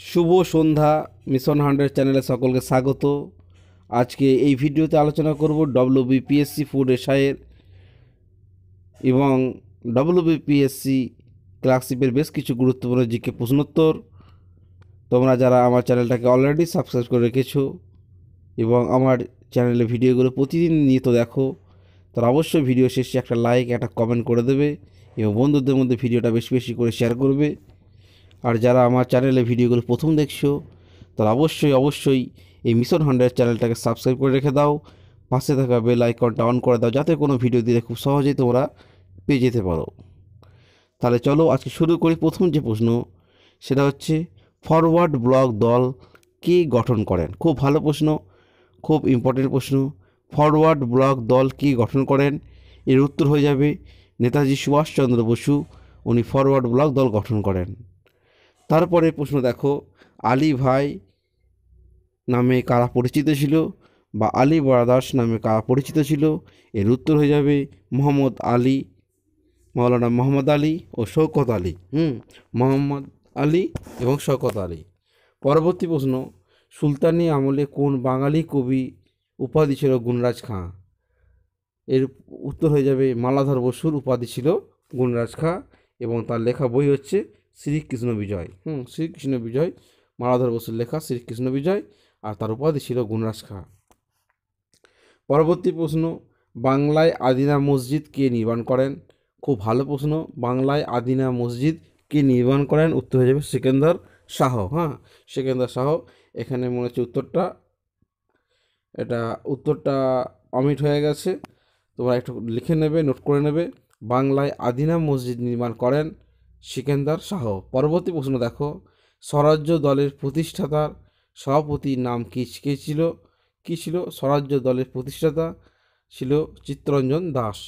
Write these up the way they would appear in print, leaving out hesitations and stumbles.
শুভ সন্ধ্যা। Mission 100 চ্যানেলে সকলকে স্বাগত। আজকে এই ভিডিওতে আলোচনা করব ডব্লিউবিপিএসসি ফুড এসআইয়ের এবং ডব্লিউবিপিএসসি ক্লার্কশিপের বেশ কিছু গুরুত্বপূর্ণ জিকে প্রশ্নোত্তর। তোমরা যারা আমার চ্যানেলটাকে অলরেডি সাবস্ক্রাইব করে রেখেছো এবং আমার চ্যানেলে ভিডিওগুলো প্রতিদিন নিয়মিত দেখো, তারা অবশ্যই ভিডিও শেষে একটা লাইক একটা কমেন্ট করে দেবে এবং বন্ধুদের মধ্যে ভিডিওটা বেশি বেশি করে শেয়ার করবে। আর যারা আমার চ্যানেলে ভিডিওগুলো প্রথম দেখছো তারা অবশ্যই এই মিশন 100 চ্যানেলটাকে সাবস্ক্রাইব করে রেখে দাও, পাশে থাকা বেল আইকনটা অন করে দাও যাতে কোনো ভিডিও দিলে খুব সহজেই তোমরা পেয়ে যেতে পারো। তাহলে চলো আজকে শুরু করি। প্রথম যে প্রশ্ন সেটা হচ্ছে ফরওয়ার্ড ব্লক দল কে গঠন করেন? খুব ভালো প্রশ্ন, খুব ইম্পর্টেন্ট প্রশ্ন। ফরওয়ার্ড ব্লক দল কে গঠন করেন? এর উত্তর হয়ে যাবে নেতাজি সুভাষচন্দ্র বসু। উনি ফরওয়ার্ড ব্লক দল গঠন করেন। তারপরে প্রশ্ন দেখো, আলী ভাই নামে কারা পরিচিত ছিল বা আলী ব্রাদার্স নামে কারা পরিচিত ছিল? এর উত্তর হয়ে যাবে মোহাম্মদ আলী, মৌলানা মোহাম্মদ আলী ও শওকত আলী। মোহাম্মদ আলী এবং শওকত আলী। পরবর্তী প্রশ্ন, সুলতানি আমলে কোন বাঙালি কবি উপাধি ছিল গুণরাজ খাঁ? এর উত্তর হয়ে যাবে মালাধর বসুর উপাধি ছিল গুণরাজ খাঁ এবং তার লেখা বই হচ্ছে শ্রীকৃষ্ণ বিজয়। শ্রীকৃষ্ণ বিজয়, মালাধর বসুর লেখা শ্রীকৃষ্ণ বিজয়, আর তার উপাধি ছিল গুণরাজ খাঁ। পরবর্তী প্রশ্ন, বাংলায় আদিনা মসজিদ কে নির্মাণ করেন? খুব ভালো প্রশ্ন। বাংলায় আদিনা মসজিদ কে নির্মাণ করেন? উত্তর হয়ে যাবে সিকান্দার শাহ। সিকান্দার শাহ। এখানে মনে হচ্ছে উত্তরটা অমিট হয়ে গেছে, তোমরা একটু লিখে নেবে, নোট করে নেবে। বাংলায় আদিনা মসজিদ নির্মাণ করেন সিকান্দার শাহ। পরবর্তী প্রশ্ন দেখো, স্বরাজ্য দলের প্রতিষ্ঠাতার সভাপতির নাম কি ছিল? স্বরাজ্য দলের প্রতিষ্ঠাতা ছিল চিত্তরঞ্জন দাস।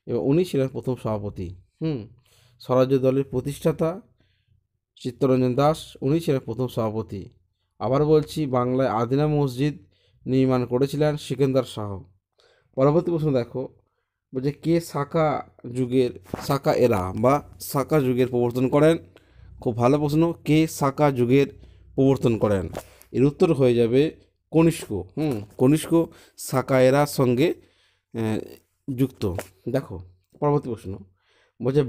এবং উনি ছিলেন প্রথম সভাপতি। স্বরাজ্য দলের প্রতিষ্ঠাতা চিত্তরঞ্জন দাস, উনি ছিলেন প্রথম সভাপতি। আবার বলছি, বাংলায় আদিনা মসজিদ নির্মাণ করেছিলেন সিকান্দার শাহ। পরবর্তী প্রশ্ন দেখো, বলছে কে সাকা যুগের প্রবর্তন করেন? খুব ভালো প্রশ্ন। কে সাকা যুগের প্রবর্তন করেন? এর উত্তর হয়ে যাবে কনিষ্ক। কনিষ্ক সাকা এরার সঙ্গে যুক্ত। দেখো পরবর্তী প্রশ্ন, বলছে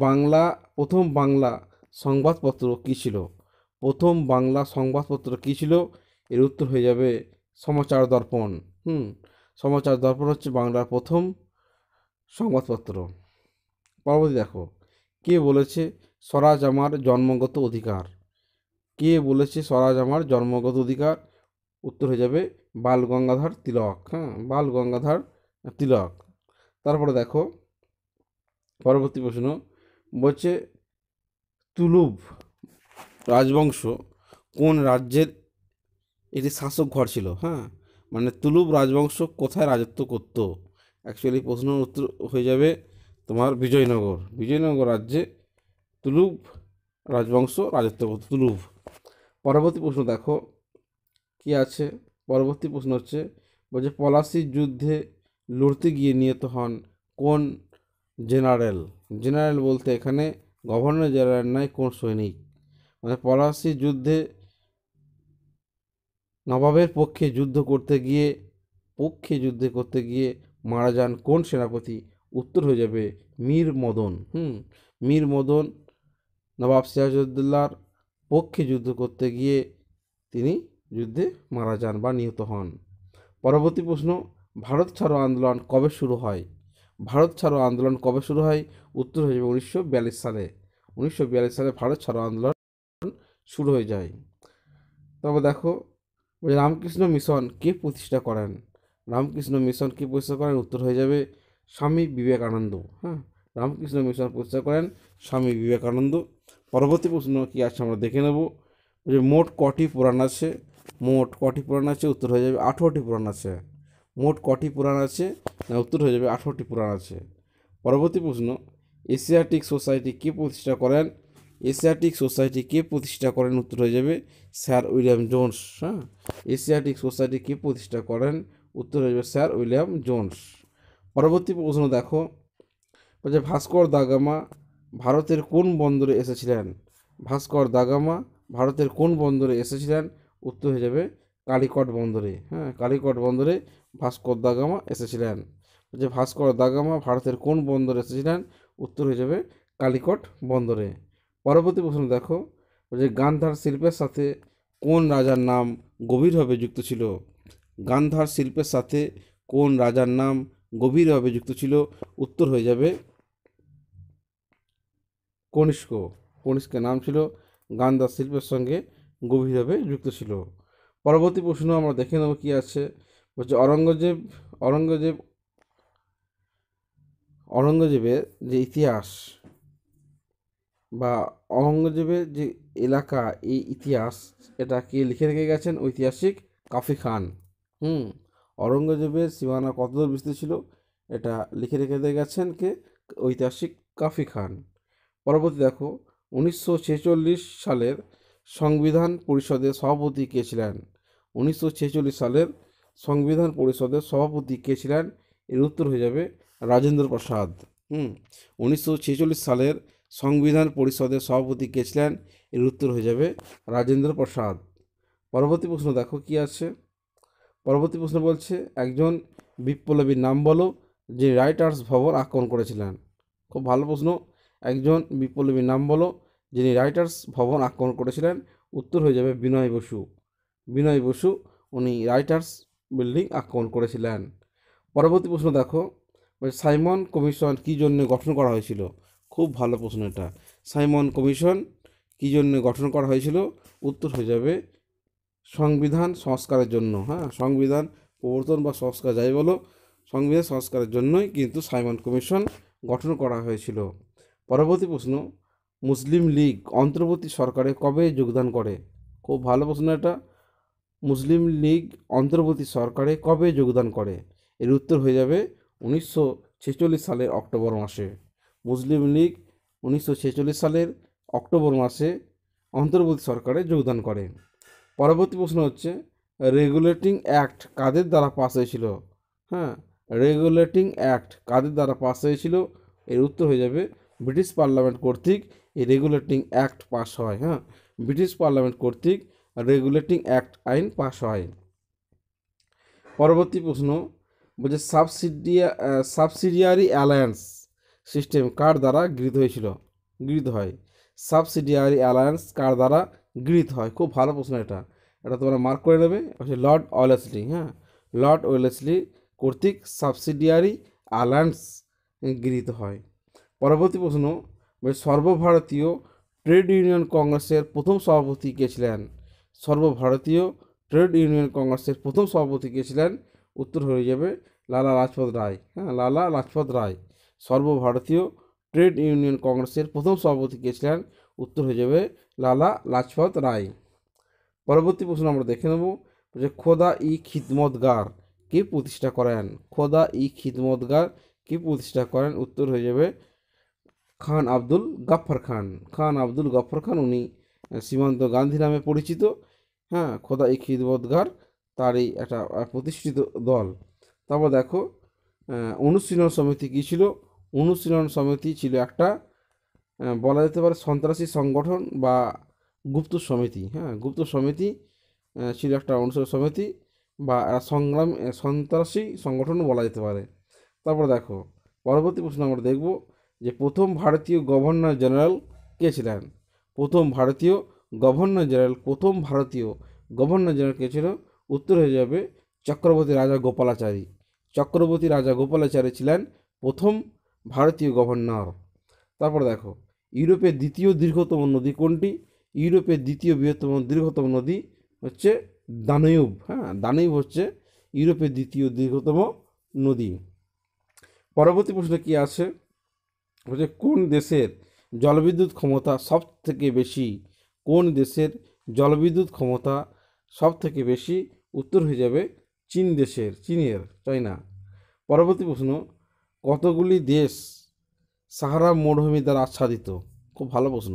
প্রথম বাংলা সংবাদপত্র কী ছিল? প্রথম বাংলা সংবাদপত্র কী ছিল? এর উত্তর হয়ে যাবে সমাচার দর্পণ। সমাচার দর্পণ হচ্ছে বাংলার প্রথম সংবাদপত্র। পরবর্তী দেখো, কে বলেছে স্বরাজ আমার জন্মগত অধিকার? কে বলেছে স্বরাজ আমার জন্মগত অধিকার? উত্তর হয়ে যাবে বাল গঙ্গাধর তিলক। বাল গঙ্গাধর তিলক। তারপরে দেখো পরবর্তী প্রশ্ন, বলছে তুলুভ রাজবংশ কোন রাজ্যের এটি শাসক ঘর ছিল? মানে তুলুভ রাজবংশ কোথায় রাজত্ব করতো? অ্যাকচুয়ালি প্রশ্নের উত্তর হয়ে যাবে তোমার বিজয়নগর রাজ্যে তুলুভ রাজবংশ রাজত্ব করত। তুলুভ। পরবর্তী প্রশ্ন দেখো কি আছে। পরবর্তী প্রশ্ন হচ্ছে, বলছে পলাশির যুদ্ধে লড়তে গিয়ে নিহত হন কোন জেনারেল? জেনারেল বলতে এখানে গভর্নর জেনারেল নয়, কোন সৈনিক। মানে পলাশির যুদ্ধে নবাবের পক্ষে যুদ্ধ করতে গিয়ে মারা যান কোন সেনাপতি? উত্তর হয়ে যাবে মীর মদন। মীর মদন নবাব সিরাজউদ্দৌলার পক্ষে যুদ্ধ করতে গিয়ে তিনি যুদ্ধে মারা যান বা নিহত হন। পরবর্তী প্রশ্ন, ভারত ছাড়ো আন্দোলন কবে শুরু হয়? ভারত ছাড়ো আন্দোলন কবে শুরু হয়? উত্তর হয়ে যাবে 1942 সালে। 1942 সালে ভারত ছাড়ো আন্দোলন শুরু হয়ে যায়। তবে দেখো, রামকৃষ্ণ মিশন কে প্রতিষ্ঠা করেন? রামকৃষ্ণ মিশন কে প্রতিষ্ঠা করেন? উত্তর হয়ে যাবে স্বামী বিবেকানন্দ। রামকৃষ্ণ মিশন প্রতিষ্ঠা করেন স্বামী বিবেকানন্দ। পরবর্তী প্রশ্ন কি আছে আমরা দেখে নেব, যে মোট কটি পুরাণ আছে? উত্তর হয়ে যাবে 18টি পুরাণ আছে। মোট কটি পুরাণ আছে? না, উত্তর হয়ে যাবে 18টি পুরাণ আছে। পরবর্তী প্রশ্ন, এশিয়াটিক সোসাইটি কে প্রতিষ্ঠা করেন? উত্তর হয়ে যাবে sir William Jones. Asiatic Society কে প্রতিষ্ঠা করেন? উত্তর হয়ে যাবে স্যার উইলিয়াম জোন্স। পরবর্তী প্রশ্ন দেখো, বলছে ভাস্কর দা গামা ভারতের কোন বন্দরে এসেছিলেন? ভাস্কর দা গামা ভারতের কোন বন্দরে এসেছিলেন? উত্তর হয়ে যাবে কালিকট বন্দরে। হ্যাঁ, কালিকট বন্দরে ভাস্কর দা গামা এসেছিলেন। যে ভাস্কর দা গামা ভারতের কোন বন্দরে এসেছিলেন? উত্তর হয়ে যাবে কালিকট বন্দরে। পরবর্তী প্রশ্ন দেখো, যে গান্ধার শিল্পের সাথে কোন রাজার নাম গভীরভাবে যুক্ত ছিল? গান্ধার শিল্পের সাথে কোন রাজার নাম গভীরভাবে যুক্ত ছিল? উত্তর হয়ে যাবে কনিষ্ক। কনিষ্কের নাম ছিল গান্ধার শিল্পের সঙ্গে গভীরভাবে যুক্ত ছিল। পরবর্তী প্রশ্ন আমরা দেখে নেব কি আছে। বলছে অরঙ্গজেব অরঙ্গজেবের যে ইতিহাস বা অরঙ্গজেবের যে এলাকা, এই ইতিহাস এটা কে লিখে রেখে গেছেন? ঐতিহাসিক কাফি খান। অরঙ্গজেবের সীমানা কতদূর বিস্তৃত ছিল? এটা লিখে রেখে গেছেন কে? ঐতিহাসিক কাফি খান। পরবর্তী দেখো, 1946 সালের সংবিধান পরিষদের সভাপতি কে ছিলেন? 1946 সালের সংবিধান পরিষদের সভাপতি কে ছিলেন? এর উত্তর হয়ে যাবে রাজেন্দ্র প্রসাদ। 1946 সালের সংবিধান পরিষদের সভাপতি কে ছিলেন? এর উত্তর হয়ে যাবে রাজেন্দ্র প্রসাদ। পরবর্তী প্রশ্ন দেখো কি আছে। পরবর্তী প্রশ্ন বলছে, একজন বিপ্লবীর নাম বলো যে রাইটার্স ভবন আক্রমণ করেছিলেন। খুব ভালো প্রশ্ন। একজন বিপ্লবীর নাম বলো যিনি রাইটার্স ভবন আক্রমণ করেছিলেন। উত্তর হয়ে যাবে বিনয় বসু। বিনয় বসু উনি রাইটার্স বিল্ডিং আক্রমণ করেছিলেন। পরবর্তী প্রশ্ন দেখো, সাইমন কমিশন কী জন্য গঠন করা হয়েছিল? খুব ভালো প্রশ্ন এটা। সাইমন কমিশন কী জন্য গঠন করা হয়েছিল? উত্তর হয়ে যাবে সংবিধান সংস্কারের জন্য। হ্যাঁ, সংবিধান প্রবর্তন বা সংস্কার যাই বলো, সংবিধান সংস্কারের জন্যই কিন্তু সাইমন কমিশন গঠন করা হয়েছিল। পরবর্তী প্রশ্ন, মুসলিম লীগ অন্তর্বর্তী সরকারে কবে যোগদান করে? খুব ভালো প্রশ্ন এটা। মুসলিম লীগ অন্তর্বর্তী সরকারে কবে যোগদান করে? এর উত্তর হয়ে যাবে 1946 সালের অক্টোবর মাসে। মুসলিম লীগ 1946 সালের অক্টোবর মাসে অন্তর্বর্তী সরকারে যোগদান করে। পরবর্তী প্রশ্ন হচ্ছে, রেগুলেটিং অ্যাক্ট কাদের দ্বারা পাস হয়েছিল? হ্যাঁ, রেগুলেটিং অ্যাক্ট কাদের দ্বারা পাস হয়েছিল? এর উত্তর হয়ে যাবে ব্রিটিশ পার্লামেন্ট কর্তৃক এই রেগুলেটিং অ্যাক্ট পাস হয়। হ্যাঁ, ব্রিটিশ পার্লামেন্ট কর্তৃক রেগুলেটিং অ্যাক্ট আইন পাস হয়। পরবর্তী প্রশ্ন বলছে, সাবসিডিয়ারি অ্যালায়েন্স সিস্টেম কার দ্বারা গৃহীত হয়? সাবসিডিয়ারি অ্যালায়েন্স কার দ্বারা গৃহীত হয়? খুব ভালো প্রশ্ন এটা। এটা তোমরা মার্ক করে নেবে। Lord Wellesley. হ্যাঁ, লর্ড ওয়েলেসলি কর্তৃক সাবসিডিয়ারি অ্যালায়েন্স গৃহীত হয়। পরবর্তী প্রশ্ন, সর্বভারতীয় ট্রেড ইউনিয়ন কংগ্রেসের প্রথম সভাপতি কে ছিলেন? সর্বভারতীয় ট্রেড ইউনিয়ন কংগ্রেসের প্রথম সভাপতি কে ছিলেন? উত্তর হয়ে যাবে লালা লাজপত রায়। হ্যাঁ, লালা লাজপত রায় সর্বভারতীয় ট্রেড ইউনিয়ন কংগ্রেসের প্রথম সভাপতি কে ছিলেন? উত্তর হয়ে যাবে লালা লাজপত রায়। পরবর্তী প্রশ্ন আমরা দেখে নেব, যে খোদা ই খিদমতগার কে প্রতিষ্ঠা করেন? খোদা ই খিদমতগার কে প্রতিষ্ঠা করেন? উত্তর হয়ে যাবে খান আব্দুল গাফফার খান। খান আব্দুল গাফফার খান উনি সীমান্ত গান্ধী নামে পরিচিত। হ্যাঁ, খোদা ই খিদমতগার তারই একটা প্রতিষ্ঠিত দল। তারপর দেখো, অনুশীলন সমিতি কী ছিল? অনুশীলন সমিতি ছিল একটা বলা যেতে পারে সন্ত্রাসী সংগঠন বা গুপ্ত সমিতি। হ্যাঁ, গুপ্ত সমিতি ছিল একটা অনুশীলন সমিতি বা সন্ত্রাসী সংগঠন বলা যেতে পারে। তারপর দেখো, পরবর্তী প্রশ্ন আমরা দেখব যে প্রথম ভারতীয় গভর্নর জেনারেল কে ছিলেন? প্রথম ভারতীয় গভর্নর জেনারেল কে ছিল? উত্তর হয়ে যাবে চক্রবর্তী রাজা গোপালাচারী। চক্রবর্তী রাজা গোপালাচারী ছিলেন প্রথম ভারতীয় গভর্নর। তারপর দেখো, ইউরোপের দ্বিতীয় দীর্ঘতম নদী কোনটি? ইউরোপের দ্বিতীয় দীর্ঘতম নদী হচ্ছে দানুয়ুব। হ্যাঁ, দানুয়ুব হচ্ছে ইউরোপের দ্বিতীয় দীর্ঘতম নদী। পরবর্তী প্রশ্ন কি আছে, হচ্ছে কোন দেশের জলবিদ্যুৎ ক্ষমতা সব থেকে বেশি? কোন দেশের জলবিদ্যুৎ ক্ষমতা সব থেকে বেশি? উত্তর হয়ে যাবে চায়না। পরবর্তী প্রশ্ন, কতগুলি দেশ সাহারা মরুভূমি দ্বারা আচ্ছাদিত? খুব ভালো প্রশ্ন।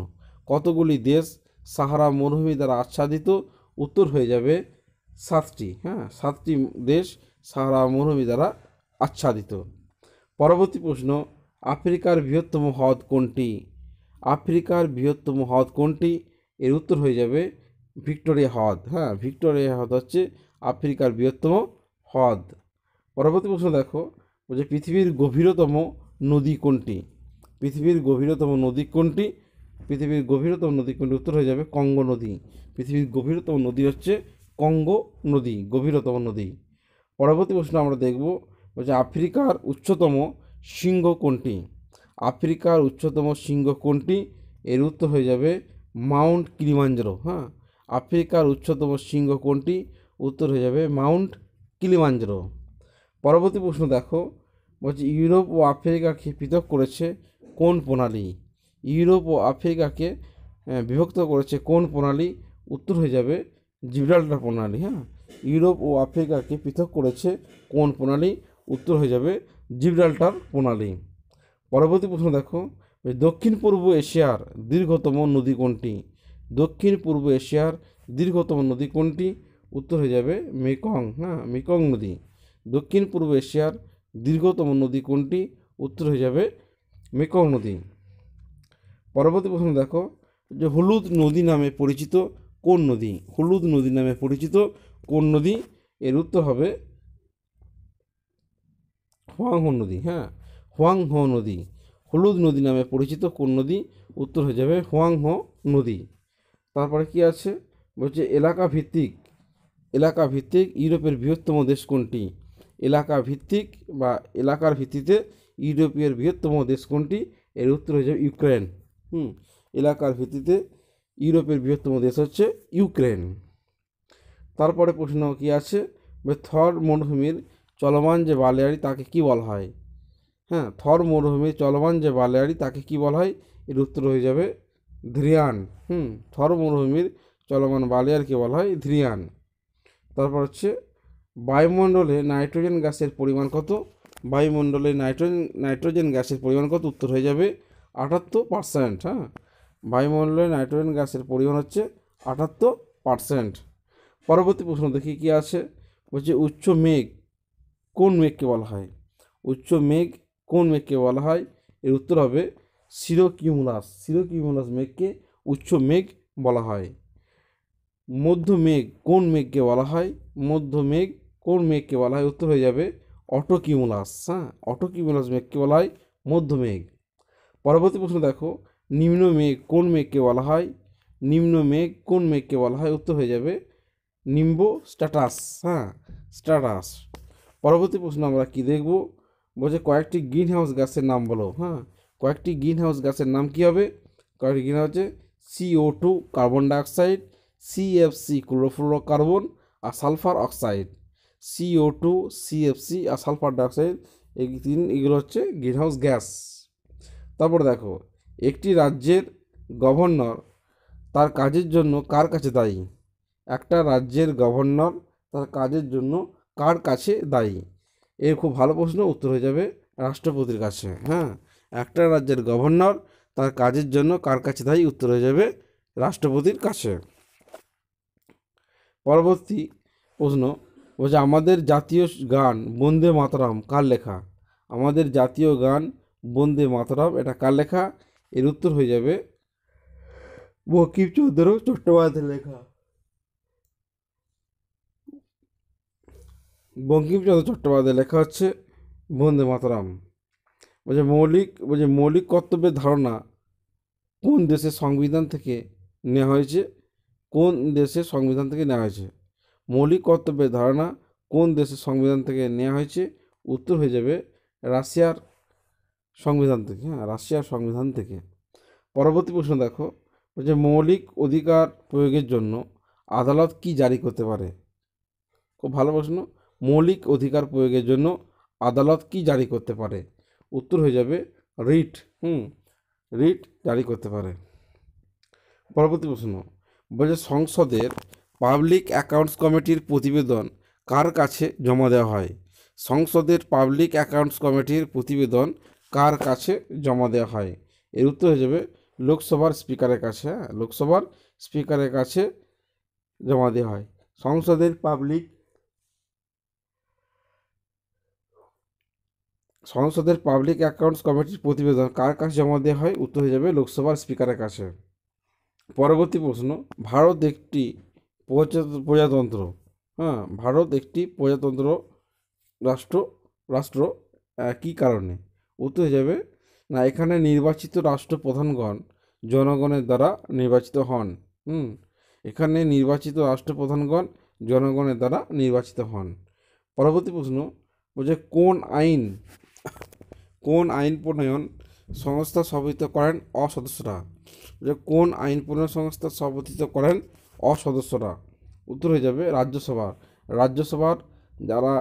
কতগুলি দেশ সাহারা মরুভূমি দ্বারা আচ্ছাদিত? উত্তর হয়ে যাবে 7টি। হ্যাঁ, 7টি দেশ সাহারা মরুভূমি দ্বারা আচ্ছাদিত। পরবর্তী প্রশ্ন, আফ্রিকার বৃহত্তম হ্রদ কোনটি? আফ্রিকার বৃহত্তম হ্রদ কোনটি? এর উত্তর হয়ে যাবে ভিক্টোরিয়া হ্রদ। হ্যাঁ, ভিক্টোরিয়া হ্রদ হচ্ছে আফ্রিকার বৃহত্তম হ্রদ। পরবর্তী প্রশ্ন দেখো, বলছে পৃথিবীর গভীরতম নদী কোনটি? পৃথিবীর গভীরতম নদী কোনটি? পৃথিবীর গভীরতম নদী কোনটি? উত্তর হয়ে যাবে কঙ্গো নদী। পৃথিবীর গভীরতম নদী হচ্ছে কঙ্গো নদী, গভীরতম নদী। পরবর্তী প্রশ্ন আমরা দেখব, বলছে আফ্রিকার উচ্চতম শৃঙ্গ কোনটি? আফ্রিকার উচ্চতম শৃঙ্গ কোনটি? এর উত্তর হয়ে যাবে মাউন্ট কিলিমাঞ্জারো। হ্যাঁ, আফ্রিকার উচ্চতম শৃঙ্গ কোনটি? উত্তর হয়ে যাবে মাউন্ট কিলিমাঞ্জারো। পরবর্তী প্রশ্ন দেখো, বলছে ইউরোপ ও আফ্রিকাকে পৃথক করেছে কোন প্রণালী? ইউরোপ ও আফ্রিকাকে বিভক্ত করেছে কোন প্রণালী? উত্তর হয়ে যাবে জিব্রাল্টার প্রণালী। হ্যাঁ, ইউরোপ ও আফ্রিকাকে পৃথক করেছে কোন প্রণালী? উত্তর হয়ে যাবে জিব্রাল্টার প্রণালী। পরবর্তী প্রশ্ন দেখো, দক্ষিণ পূর্ব এশিয়ার দীর্ঘতম নদী কোনটি? দক্ষিণ পূর্ব এশিয়ার দীর্ঘতম নদী কোনটি? উত্তর হয়ে যাবে মেকং। হ্যাঁ, মেকং নদী। দক্ষিণ পূর্ব এশিয়ার দীর্ঘতম নদী কোনটি? উত্তর হয়ে যাবে মেকং নদী। পরবর্তী প্রশ্ন দেখো, যে হলুদ নদী নামে পরিচিত কোন নদী? হলুদ নদী নামে পরিচিত কোন নদী? এর উত্তর হবে হোয়াংহো নদী। হ্যাঁ, হোয়াংহো নদী। হলুদ নদী নামে পরিচিত কোন নদী? উত্তর হয়ে যাবে হোয়াংহো নদী। তারপরে কি আছে, বলছে এলাকা ভিত্তিক ইউরোপের বৃহত্তম দেশ কোনটি? এলাকা ভিত্তিক বা এলাকার ভিত্তিতে ইউরোপের বৃহত্তম দেশ কোনটি? এর উত্তর হয়ে যাবে ইউক্রেন। এলাকার ভিত্তিতে ইউরোপের বৃহত্তম দেশ হচ্ছে ইউক্রেন। তারপরে প্রশ্ন কি আছে, থর মরুভূমির চলমান যে বালিয়াড়ি তাকে কি বলা হয়? হ্যাঁ, থর মরুভূমির চলমান যে বালিয়াড়ি তাকে কি বলা হয়? এর উত্তর হয়ে যাবে ধ্রিয়ান। থর মরুভূমির চলমান বালিয়াড়িকে বলা হয় ধ্রিয়ান। তারপর হচ্ছে বায়ুমণ্ডলে নাইট্রোজেন গ্যাসের পরিমাণ কত? বায়ুমণ্ডলে নাইট্রোজেন গ্যাসের পরিমাণ কত? উত্তর হয়ে যাবে 78%। হ্যাঁ, বায়ুমণ্ডলে নাইট্রোজেন গ্যাসের পরিমাণ হচ্ছে 78%। পরবর্তী প্রশ্ন দেখি কি আছে, বলছে উচ্চ মেঘ কোন মেঘকে বলা হয়? উচ্চ মেঘ কোন মেঘকে বলা হয়? এর উত্তর হবে সিরোকিউমুলাস মেঘকে উচ্চ মেঘ বলা হয়। মধ্য মেঘ কোন মেঘকে বলা হয়? মধ্য মেঘ কোন মেঘকে বলা হয়? উত্তর হয়ে যাবে অটোকিউমুলাস। হ্যাঁ, অটোকিউমুলাস মেঘকে বলা হয় মধ্য মেঘ। পরবর্তী প্রশ্ন দেখো, নিম্ন মেঘ কোন মেঘকে বলা হয়? নিম্ন মেঘ কোন মেঘকে বলা হয়? উত্তর হয়ে যাবে নিম্বো স্ট্যাটাস। হ্যাঁ, স্ট্যাটাস। পরবর্তী প্রশ্ন আমরা কি দেখব, বলছে কয়েকটি গ্রিন হাউস গ্যাসের নাম বলো। হ্যাঁ, কয়েকটি গ্রিন হাউস গ্যাসের নাম কি হবে? কয়েকটি গ্রিন হাউস হচ্ছে CO2 carbon dioxide, CFC chlorofluorocarbon আর সালফার অক্সাইড। CO2, CFC আর সালফার ডাইঅক্সাইড, এগুলো হচ্ছে গ্রিন হাউস গ্যাস। তারপরে দেখো, একটি রাজ্যের গভর্নর তার কাজের জন্য কার কাছে দায়ী? একটা রাজ্যের গভর্নর তার কাজের জন্য কার কাছে দায়ী? এর খুব ভালো প্রশ্ন, উত্তর হয়ে যাবে রাষ্ট্রপতির কাছে। হ্যাঁ, একটা রাজ্যের গভর্নর তার কাজের জন্য কার কাছে দায়ী? উত্তর হয়ে যাবে রাষ্ট্রপতির কাছে। পরবর্তী প্রশ্ন, বলছে আমাদের জাতীয় গান বন্দে মাতরম কার লেখা? আমাদের জাতীয় গান বন্দে মাতরম এটা কার লেখা? এর উত্তর হয়ে যাবে বঙ্কিমচন্দ্র চট্টোপাধ্যায়ের লেখা। বঙ্কিমচন্দ্র চট্টোপাধ্যায়ের লেখা হচ্ছে বন্দে মাতরম। বলছে মৌলিক কর্তব্যের ধারণা কোন দেশের সংবিধান থেকে নেওয়া হয়েছে? কোন দেশের সংবিধান থেকে নেওয়া হয়েছে? মৌলিক কর্তব্যের ধারণা কোন দেশের সংবিধান থেকে নেওয়া হয়েছে? উত্তর হয়ে যাবে রাশিয়ার সংবিধান থেকে। হ্যাঁ, রাশিয়ার সংবিধান থেকে। পরবর্তী প্রশ্ন দেখো, বলছে মৌলিক অধিকার প্রয়োগের জন্য আদালত কি জারি করতে পারে? খুব ভালো প্রশ্ন, মৌলিক অধিকার প্রয়োগের জন্য আদালত কি জারি করতে পারে? উত্তর হয়ে যাবে রিট। রিট জারি করতে পারে। পরবর্তী প্রশ্ন, বলছে সংসদের পাবলিক অ্যাকাউন্টস কমিটির প্রতিবেদন কার কাছে জমা দেওয়া হয়? সংসদের পাবলিক অ্যাকাউন্টস কমিটির প্রতিবেদন কার কাছে জমা দেওয়া হয়? এর উত্তর হয়ে যাবে লোকসভার স্পিকারের কাছে। হ্যাঁ, লোকসভার স্পিকারের কাছে জমা দেওয়া হয়। সংসদের পাবলিক অ্যাকাউন্টস কমিটির প্রতিবেদন কার কাছে জমা দেওয়া হয়? উত্তর হয়ে যাবে লোকসভার স্পিকারের কাছে। পরবর্তী প্রশ্ন, ভারত একটি প্রজাতন্ত্র। হ্যাঁ, ভারত একটি প্রজাতন্ত্র রাষ্ট্র রাষ্ট্র কী কারণে? উত্তর হয়ে যাবে না, এখানে নির্বাচিত রাষ্ট্রপ্রধানগণ জনগণের দ্বারা নির্বাচিত হন। এখানে নির্বাচিত রাষ্ট্রপ্রধানগণ জনগণের দ্বারা নির্বাচিত হন। পরবর্তী প্রশ্ন বলছে, কোন আইন প্রণয়ন সংস্থা সভাপতিত্ব করেন অসদস্যরা? যে কোন আইন প্রণয়ন সংস্থা সভাপতিত্ব করেন অসদস্যরা? উত্তর হয়ে যাবে রাজ্যসভা। রাজ্যসভার যারা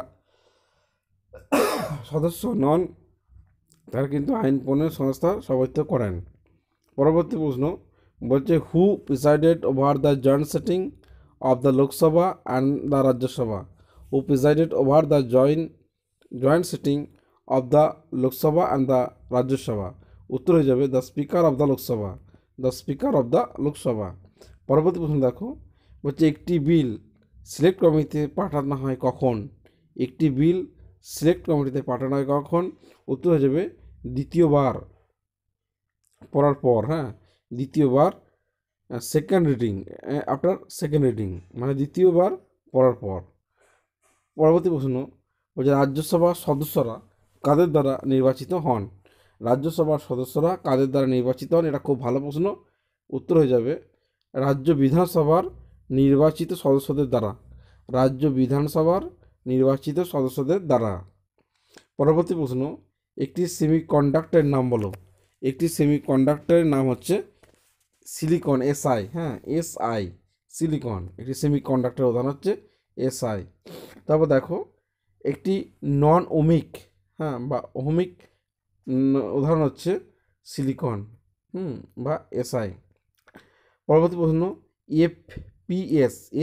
সদস্য নন তারা কিন্তু আইন প্রণয়ন সংস্থার সভাপতিত্ব করেন। পরবর্তী প্রশ্ন বলছে, who presided over the joint setting of the Lok Sabha and the Rajya Sabha? Who presided over the joint sitting of the Lok Sabha and the Rajya Sabha? উত্তর হয়ে যাবে the speaker of the Lok Sabha. The speaker of the Lok Sabha. পরবর্তী প্রশ্ন দেখো, বলছে একটি বিল সিলেক্ট কমিটিতে পাঠানো হয় কখন? একটি বিল সিলেক্ট কমিটিতে পাঠানো হয় কখন? উত্তর হয়ে যাবে দ্বিতীয়বার পড়ার পর। হ্যাঁ, দ্বিতীয়বার second reading, after second reading মানে দ্বিতীয়বার পড়ার পর। পরবর্তী প্রশ্ন বলছে, রাজ্যসভার সদস্যরা কাদের দ্বারা নির্বাচিত হন? রাজ্যসভার সদস্যরা কাদের দ্বারা নির্বাচিত হন? এটা খুব ভালো প্রশ্ন। উত্তর হয়ে যাবে রাজ্য বিধানসভার নির্বাচিত সদস্যদের দ্বারা। রাজ্য বিধানসভার নির্বাচিত সদস্যদের দ্বারা। পরবর্তী প্রশ্ন, একটি সেমিকন্ডাক্টরের নাম বলো। একটি সেমিকন্ডাক্টরের নাম হচ্ছে সিলিকন, এসআই। হ্যাঁ, এসআই, সিলিকন একটি সেমিকন্ডাক্টরের উদাহরণ হচ্ছে এসআই। তারপর দেখো, একটি নন ওমিক, হ্যাঁ বা ওমিক উদাহরণ হচ্ছে সিলিকন বা এসআই। পরবর্তী প্রশ্ন,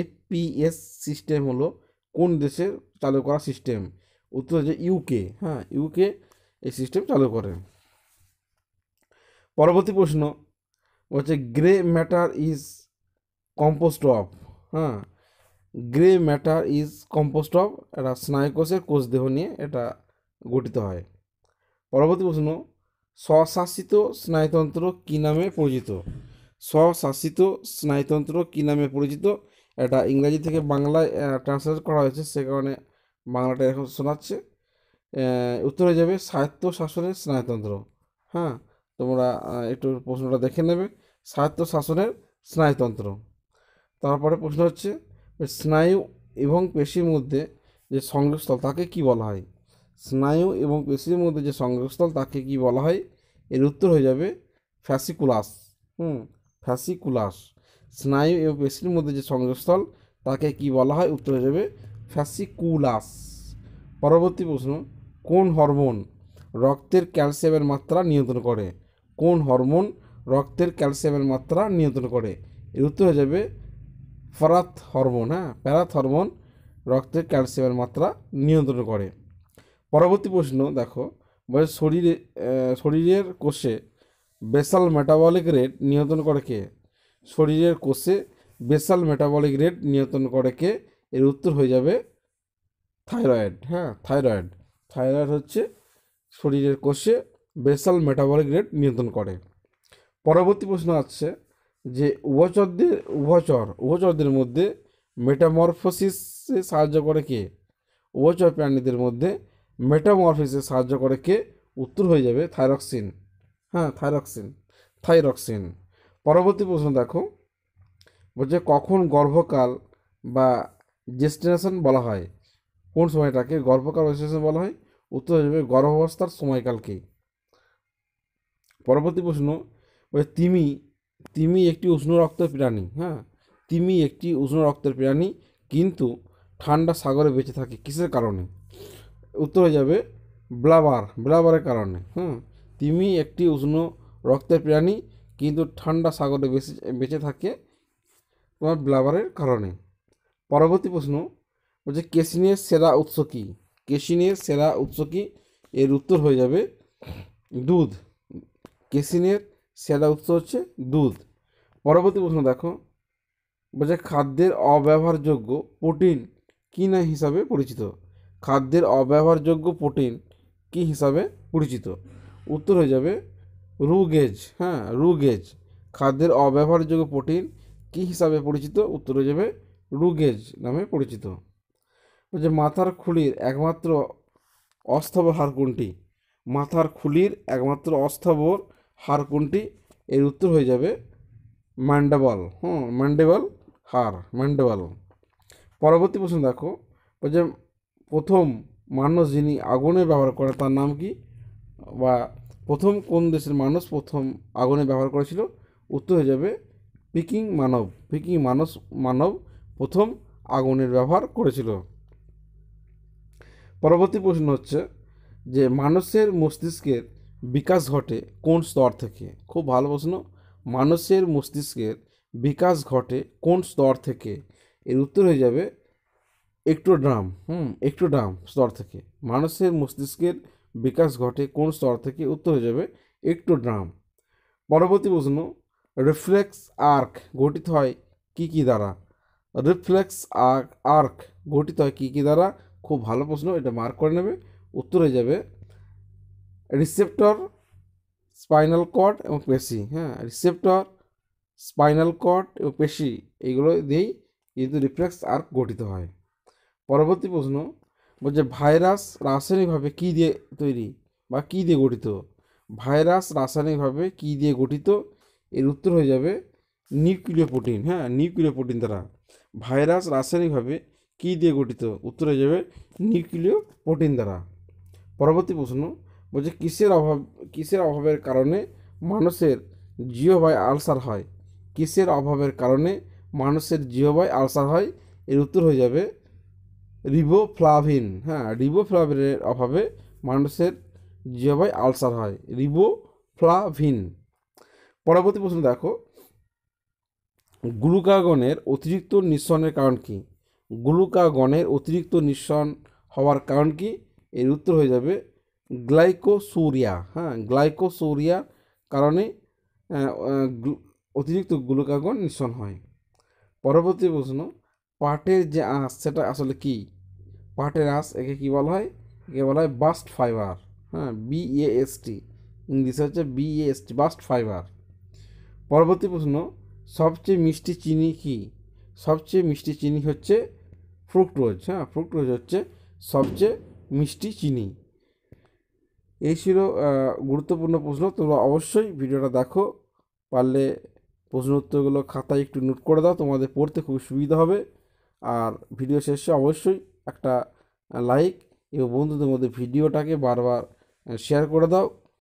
এফপিএস সিস্টেম হলো কোন দেশের চালু করা সিস্টেম? উত্তর হচ্ছে ইউকে। হ্যাঁ, ইউকে এই সিস্টেম চালু করে। পরবর্তী প্রশ্ন হচ্ছে, grey matter is composed of. হ্যাঁ, grey matter is composed of, এটা স্নায়ুকোষের কোষ দেহ নিয়ে এটা গঠিত হয়। পরবর্তী প্রশ্ন, স্বশাসিত স্নায়ুতন্ত্র কী নামে পরিচিত? স্বশাসিত স্নায়ুতন্ত্র কী নামে পরিচিত? এটা ইংরাজি থেকে বাংলায় ট্রান্সলেট করা হয়েছে, সে কারণে বাংলাটা এখন শোনাচ্ছে। উত্তর হয়ে যাবে স্বায়ত্ত শাসনের স্নায়ুতন্ত্র। হ্যাঁ, তোমরা একটু প্রশ্নটা দেখে নেবে, স্বায়ত্ত শাসনের স্নায়ুতন্ত্র। তারপরে প্রশ্ন হচ্ছে, স্নায়ু এবং পেশির মধ্যে যে সংযোগস্থল তাকে কি বলা হয়? স্নায়ু এবং পেশির মধ্যে যে সংযোগস্থল তাকে কি বলা হয়? এর উত্তর হয়ে যাবে ফ্যাসিকুলাস। ফ্যাসিকুলাস। স্নায়ু এবং পেশির মধ্যে যে সংযোগস্থল তাকে কি বলা হয়? উত্তর হয়ে যাবে ফ্যাসিকুলাস। পরবর্তী প্রশ্ন, কোন হরমোন রক্তের ক্যালসিয়ামের মাত্রা নিয়ন্ত্রণ করে? কোন হরমোন রক্তের ক্যালসিয়ামের মাত্রা নিয়ন্ত্রণ করে? এর উত্তর হয়ে যাবে প্যারাথ হরমোন। হ্যাঁ, প্যারাথ হরমোন রক্তের ক্যালসিয়ামের মাত্রা নিয়ন্ত্রণ করে। পরবর্তী প্রশ্ন দেখো, বলে শরীরের কোষে বেসাল মেটাবলিক রেট নিয়ন্ত্রণ করে কে? শরীরের কোষে বেসাল মেটাবলিক রেট নিয়ন্ত্রণ করে কে? এর উত্তর হয়ে যাবে থাইরয়েড। হ্যাঁ, থাইরয়েড। থাইরয়েড হচ্ছে শরীরের কোষে বেসাল মেটাবলিক রেট নিয়ন্ত্রণ করে। পরবর্তী প্রশ্ন আছে যে উভচরদের মধ্যে মেটামরফোসিসে সাহায্য করে কে? উভচর প্রাণীদের মধ্যে মেটামরফোসিসে সাহায্য করে কে? উত্তর হয়ে যাবে থাইরক্সিন। হ্যাঁ, থাইরক্সিন। পরবর্তী প্রশ্ন দেখো, বলছে কখন গর্ভকাল বা জেস্টিনেশন বলা হয়? কোন সময়টাকে গর্ভকাল বা জেস্টিনেশন বলা হয়? উত্তর হয়ে যাবে গর্ভাবস্থার সময়কালকে। পরবর্তী প্রশ্ন, তিমি একটি উষ্ণ রক্তের প্রাণী। হ্যাঁ, তিমি একটি উষ্ণ রক্তের প্রাণী কিন্তু ঠান্ডা সাগরে বেঁচে থাকে কিসের কারণে? উত্তর হয়ে যাবে ব্লাবারের কারণে। তিমি একটি উষ্ণ রক্তের প্রাণী কিন্তু ঠান্ডা সাগরে বেঁচে থাকে তোমার ব্লাবারের কারণে। পরবর্তী প্রশ্ন বলছে, কেসিনের সেরা উৎস কী? কেসিনের সেরা উৎস কী? এর উত্তর হয়ে যাবে দুধ। কেসিনের সেরা উৎস হচ্ছে দুধ। পরবর্তী প্রশ্ন দেখো, বলছে খাদ্যের অব্যবহারযোগ্য প্রোটিন কী না হিসাবে পরিচিত? খাদ্যের অব্যবহারযোগ্য প্রোটিন কী হিসাবে পরিচিত? উত্তর হয়ে যাবে রুগেজ। হ্যাঁ, রুগেজ। খাদ্যের অব্যবহারযোগ্য প্রোটিন কী হিসাবে পরিচিত? উত্তর হয়ে যাবে রুগেজ নামে পরিচিত। যে মাথার খুলির একমাত্র অস্থাবর হাড় কোনটি? মাথার খুলির একমাত্র অস্থাবর হাড় কোনটি? এর উত্তর হয়ে যাবে ম্যান্ডেবল। ম্যান্ডেবল হাড়, ম্যান্ডেবল। পরবর্তী প্রশ্ন দেখো, যে প্রথম মানুষ যিনি আগুনের ব্যবহার করে তার নাম কি? বা প্রথম কোন দেশের মানুষ প্রথম আগুনের ব্যবহার করেছিল? উত্তর হয়ে যাবে পিকিং মানব। পিকিং মানব প্রথম আগুনের ব্যবহার করেছিল। পরবর্তী প্রশ্ন হচ্ছে যে মানুষের মস্তিষ্কের বিকাশ ঘটে কোন স্তর থেকে? খুব ভালো প্রশ্ন। মানুষের মস্তিষ্কের বিকাশ ঘটে কোন স্তর থেকে? এর উত্তর হয়ে যাবে এক্টোডার্ম। এক্টোডার্ম স্তর থেকে। মানুষের মস্তিষ্কের বিকাশ ঘটে কোন স্তর থেকে? উত্তর হয়ে যাবে এক্টোডার্ম। পরবর্তী প্রশ্ন, রিফ্লেক্স আর্ক গঠিত হয় কি কি দ্বারা? রিফ্লেক্স আর্ক গঠিত হয় কি কি দ্বারা? খুব ভালো প্রশ্ন, এটা মার্ক করে নেবে। উত্তর হয়ে যাবে রিসেপ্টর, স্পাইনাল কর্ড এবং পেশি। রিসেপ্টর, স্পাইনাল কর্ড এবং পেশি, এইগুলো দিয়েই কিন্তু রিফ্লেক্স আর্ক গঠিত হয়। পরবর্তী প্রশ্ন বলছে ভাইরাস রাসায়নিকভাবে কী দিয়ে তৈরি বা কী দিয়ে গঠিত? ভাইরাস রাসায়নিকভাবে কী দিয়ে গঠিত? এর উত্তর হয়ে যাবে নিউক্লিয় প্রোটিন। নিউক্লিয় প্রোটিন দ্বারা। ভাইরাস রাসায়নিকভাবে কী দিয়ে গঠিত? উত্তর হয়ে যাবে নিউক্লিয় প্রোটিন দ্বারা। পরবর্তী প্রশ্ন বলছে কিসের অভাবের কারণে মানুষের জিহ্বায় আলসার হয়? কিসের অভাবের কারণে মানুষের জিহ্বায় আলসার হয়? এর উত্তর হয়ে যাবে রিবোফ্লাভিন। রিবোফ্লাভিনের অভাবে মানুষের জিহ্বায় আলসার হয়, রিবোফ্লাভিন। পরবর্তী প্রশ্ন দেখো, গ্লুকাগনের অতিরিক্ত নিঃসরণের কারণ কি? গ্লুকাগনের অতিরিক্ত নিঃসরণ হওয়ার কারণ কি? এর উত্তর হয়ে যাবে গ্লাইকোসুরিয়া। গ্লাইকোসুরিয়ার কারণে অতিরিক্ত গ্লুকাগন নিঃসরণ হয়। পরবর্তী প্রশ্ন, পাটের যে আঁশ সেটা আসলে কি? পাটের আঁশ একে কী বলা হয়? একে বলা হয় বাস্ট ফাইবার। BAST, ইংলিশে হচ্ছে BAST, বাস্ট ফাইবার। পরবর্তী প্রশ্ন, সবচেয়ে মিষ্টি চিনি কি? সবচেয়ে মিষ্টি চিনি হচ্ছে ফ্রুক্টোজ। ফ্রুক্টোজ হচ্ছে সবচেয়ে মিষ্টি চিনি। এই ছিল গুরুত্বপূর্ণ প্রশ্ন। তোমরা অবশ্যই ভিডিওটা দেখো, পারলে প্রশ্ন উত্তরগুলো খাতায় একটু নোট করে দাও, তোমাদের পড়তে খুব সুবিধা হবে। আর ভিডিও শেষে অবশ্যই একটা লাইক এবং বন্ধুদের মধ্যে ভিডিওটাকে বারবার শেয়ার করে দাও।